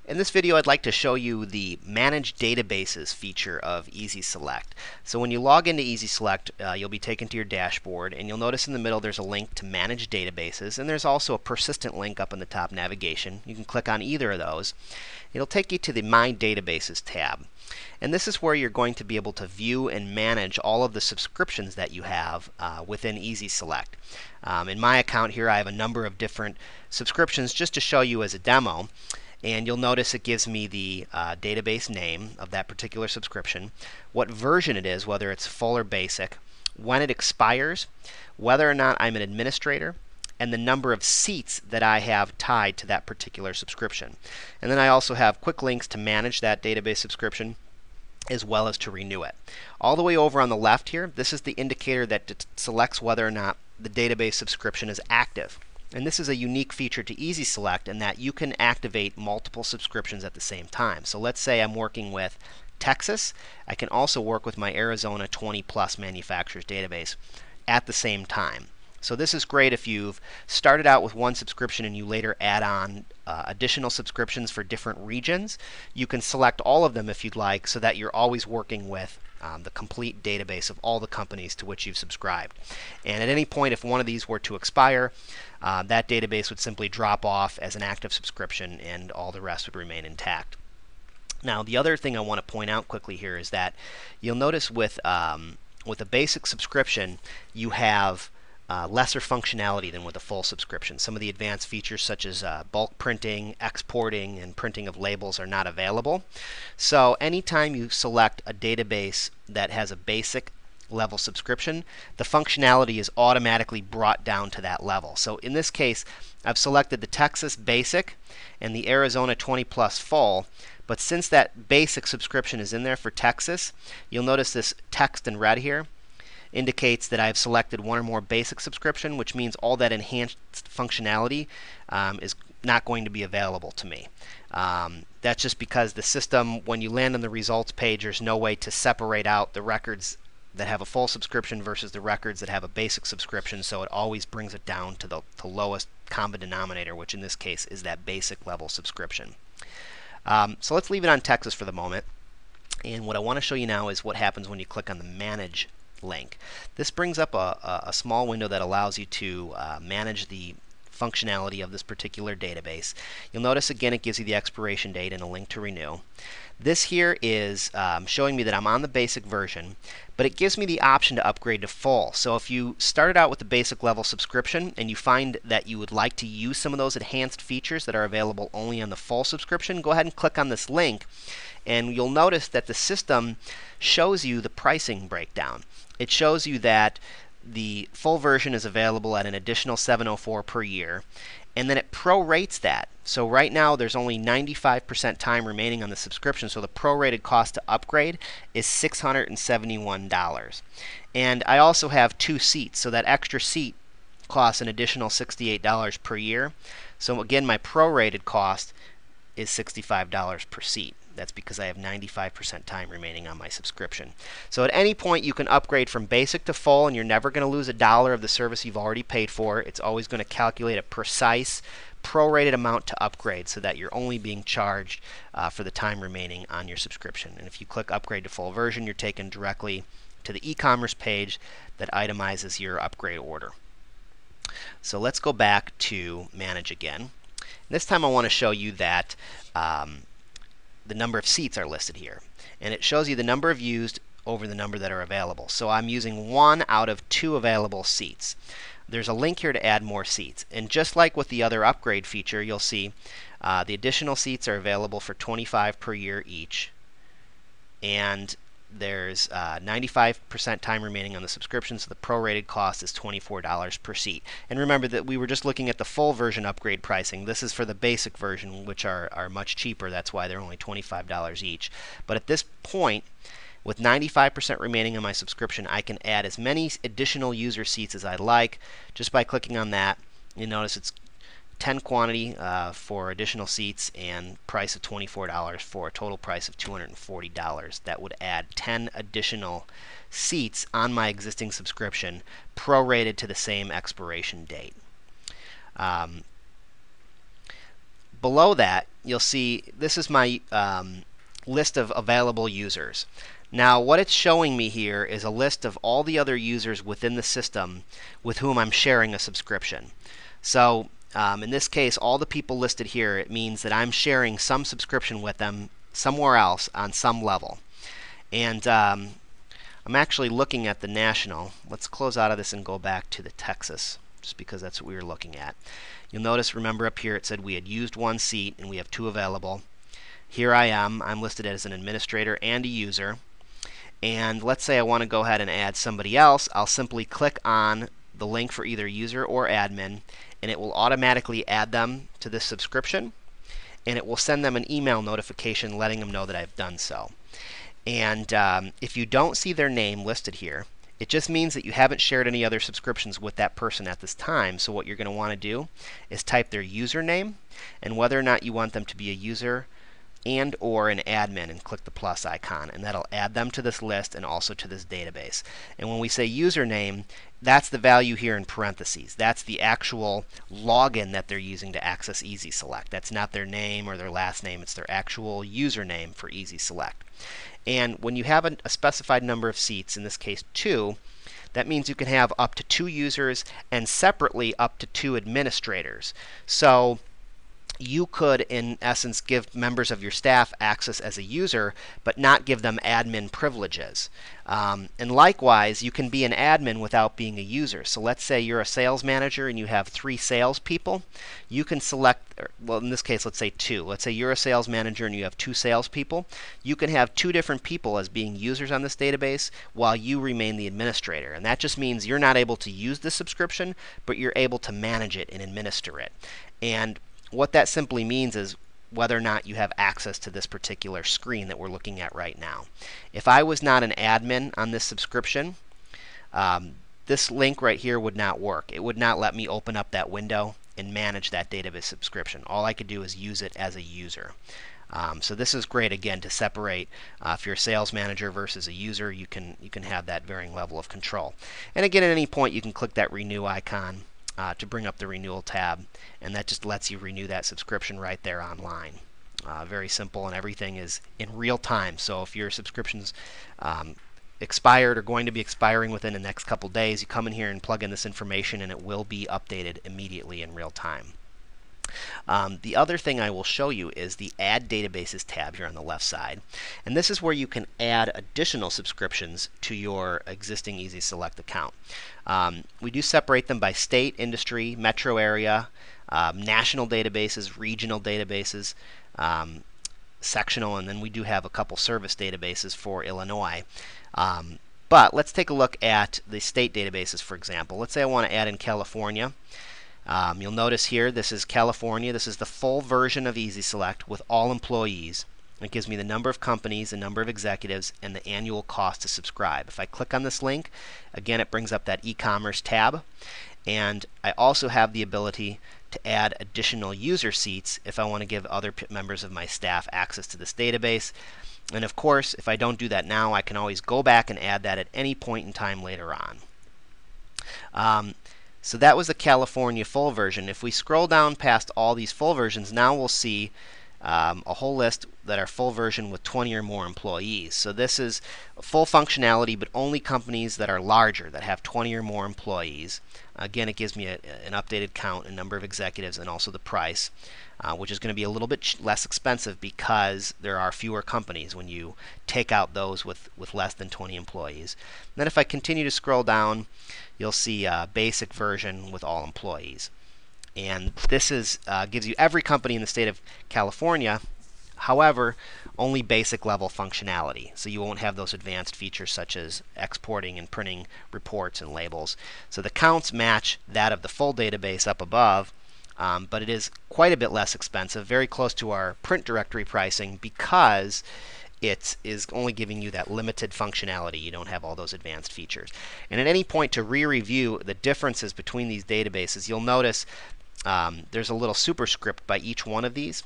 In this video, I'd like to show you the Manage Databases feature of IndustrySelect. So when you log into IndustrySelect, you'll be taken to your dashboard, and you'll notice in the middle there's a link to Manage Databases, and there's also a persistent link up in the top navigation. You can click on either of those. It'll take you to the My Databases tab. And this is where you're going to be able to view and manage all of the subscriptions that you have within IndustrySelect. In my account here, I have a number of different subscriptions just to show you as a demo. And you'll notice it gives me the database name of that particular subscription, what version it is, whether it's full or basic, when it expires, whether or not I'm an administrator, and the number of seats that I have tied to that particular subscription. And then I also have quick links to manage that database subscription as well as to renew it. All the way over on the left here, this is the indicator that selects whether or not the database subscription is active. And this is a unique feature to IndustrySelect in that you can activate multiple subscriptions at the same time. So let's say I'm working with Texas. I can also work with my Arizona 20+ manufacturers database at the same time. So this is great if you've started out with one subscription and you later add on additional subscriptions for different regions. You can select all of them if you'd like so that you're always working with the complete database of all the companies to which you've subscribed. And at any point, if one of these were to expire, that database would simply drop off as an active subscription and all the rest would remain intact. Now, the other thing I want to point out quickly here is that you'll notice with a basic subscription, you have lesser functionality than with a full subscription. Some of the advanced features such as bulk printing, exporting, and printing of labels are not available. So anytime you select a database that has a basic level subscription, the functionality is automatically brought down to that level. So in this case, I've selected the Texas Basic and the Arizona 20+ Full, but since that basic subscription is in there for Texas, you'll notice this text in red here indicates that I've selected one or more basic subscription, which means all that enhanced functionality is not going to be available to me. That's just because the system, when you land on the results page, there's no way to separate out the records that have a full subscription versus the records that have a basic subscription, so it always brings it down to the lowest common denominator, which in this case is that basic level subscription. So let's leave it on Texas for the moment. And what I want to show you now is what happens when you click on the Manage link. This brings up a small window that allows you to manage the functionality of this particular database. You'll notice again it gives you the expiration date and a link to renew. This here is showing me that I'm on the basic version, but it gives me the option to upgrade to full. So if you started out with the basic level subscription and you find that you would like to use some of those enhanced features that are available only on the full subscription, go ahead and click on this link and you'll notice that the system shows you the pricing breakdown. It shows you that the full version is available at an additional $704 per year, and then it prorates that. So right now there's only 95% time remaining on the subscription, so the prorated cost to upgrade is $671. And I also have 2 seats, so that extra seat costs an additional $68 per year. So again, my prorated cost is $65 per seat. That's because I have 95% time remaining on my subscription. So at any point you can upgrade from basic to full, and you're never going to lose $1 of the service you've already paid for. It's always going to calculate a precise prorated amount to upgrade so that you're only being charged for the time remaining on your subscription. And if you click upgrade to full version, you're taken directly to the e-commerce page that itemizes your upgrade order. So let's go back to Manage again. This time I want to show you that the number of seats are listed here, and it shows you the number of used over the number that are available. So I'm using 1 out of 2 available seats. There's a link here to add more seats, and just like with the other upgrade feature, you'll see the additional seats are available for $25 per year each, and there's 95% time remaining on the subscription, so the prorated cost is $24 per seat. And remember that we were just looking at the full version upgrade pricing. This is for the basic version, which are much cheaper. That's why they're only $25 each. But at this point, with 95% remaining on my subscription, I can add as many additional user seats as I like just by clicking on that. You notice it's 10 quantity for additional seats and price of $24 for a total price of $240. That would add 10 additional seats on my existing subscription, prorated to the same expiration date. below that, you'll see this is my list of available users. Now, what it's showing me here is a list of all the other users within the system with whom I'm sharing a subscription. So in this case, all the people listed here, it means that I'm sharing some subscription with them somewhere else on some level. And I'm actually looking at the national. Let's close out of this and go back to the Texas, just because that's what we were looking at. You'll notice, remember up here, it said we had used 1 seat and we have 2 available. Here I am. I'm listed as an administrator and a user. And let's say I want to go ahead and add somebody else. I'll simply click on the link for either user or admin, and it will automatically add them to this subscription, and it will send them an email notification letting them know that I've done so. And if you don't see their name listed here, it just means that you haven't shared any other subscriptions with that person at this time. So what you're going to want to do is type their username and whether or not you want them to be a user and or an admin, and click the plus icon, and that'll add them to this list and also to this database. And when we say username, that's the value here in parentheses. That's the actual login that they're using to access IndustrySelect. That's not their name or their last name. It's their actual username for IndustrySelect. And when you have a specified number of seats, in this case 2, that means you can have up to 2 users and separately up to 2 administrators. So you could, in essence, give members of your staff access as a user, but not give them admin privileges. And likewise, you can be an admin without being a user. So let's say you're a sales manager and you have 3 salespeople. You can select, well, in this case, let's say 2. Let's say you're a sales manager and you have 2 salespeople. You can have 2 different people as being users on this database while you remain the administrator. And that just means you're not able to use the subscription, but you're able to manage it and administer it. And what that simply means is whether or not you have access to this particular screen that we're looking at right now. If I was not an admin on this subscription, this link right here would not work. It would not let me open up that window and manage that database subscription. All I could do is use it as a user. So this is great, again, to separate if you're a sales manager versus a user. You can have that varying level of control. And again, at any point you can click that renew icon to bring up the renewal tab, and that just lets you renew that subscription right there online. Very simple, and everything is in real time. So if your subscription's expired or going to be expiring within the next couple days, you come in here and plug in this information and it will be updated immediately in real time. The other thing I will show you is the Add Databases tab here on the left side. And this is where you can add additional subscriptions to your existing IndustrySelect account. We do separate them by state, industry, metro area, national databases, regional databases, sectional, and then we do have a couple service databases for Illinois. But let's take a look at the state databases, for example. Let's say I want to add in California. You'll notice here, this is California. This is the full version of IndustrySelect with all employees. It gives me the number of companies, the number of executives, and the annual cost to subscribe. If I click on this link, again, it brings up that e-commerce tab. And I also have the ability to add additional user seats if I want to give other members of my staff access to this database. And of course, if I don't do that now, I can always go back and add that at any point in time later on. So that was the California full version. If we scroll down past all these full versions, now we'll see a whole list that are full version with 20 or more employees. So this is full functionality, but only companies that are larger, that have 20 or more employees. Again, it gives me an updated count, a number of executives, and also the price, which is going to be a little bit less expensive because there are fewer companies when you take out those with less than 20 employees. And then if I continue to scroll down, you'll see a basic version with all employees. And this is gives you every company in the state of California, however, only basic level functionality. So you won't have those advanced features such as exporting and printing reports and labels. So the counts match that of the full database up above, but it is quite a bit less expensive, very close to our print directory pricing because it is only giving you that limited functionality. You don't have all those advanced features. And at any point to re-review the differences between these databases, you'll notice there's a little superscript by each one of these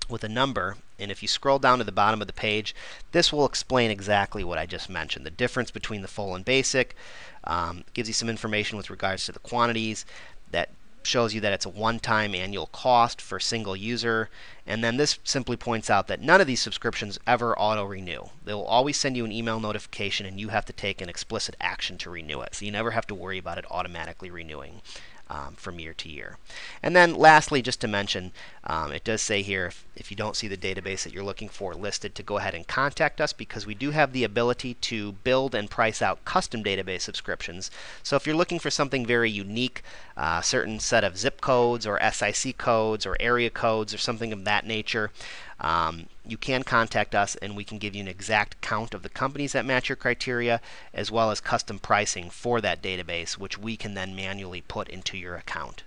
with a number, and if you scroll down to the bottom of the page, this will explain exactly what I just mentioned. The difference between the full and basic gives you some information with regards to the quantities that shows you that it's a one-time annual cost for single user. And then this simply points out that none of these subscriptions ever auto-renew. They will always send you an email notification, and you have to take an explicit action to renew it. So you never have to worry about it automatically renewing from year to year. And then lastly, just to mention, it does say here if you don't see the database that you're looking for listed, to go ahead and contact us, because we do have the ability to build and price out custom database subscriptions. So if you're looking for something very unique, a certain set of zip codes or SIC codes or area codes or something of that nature, you can contact us and we can give you an exact count of the companies that match your criteria, as well as custom pricing for that database, which we can then manually put into your account.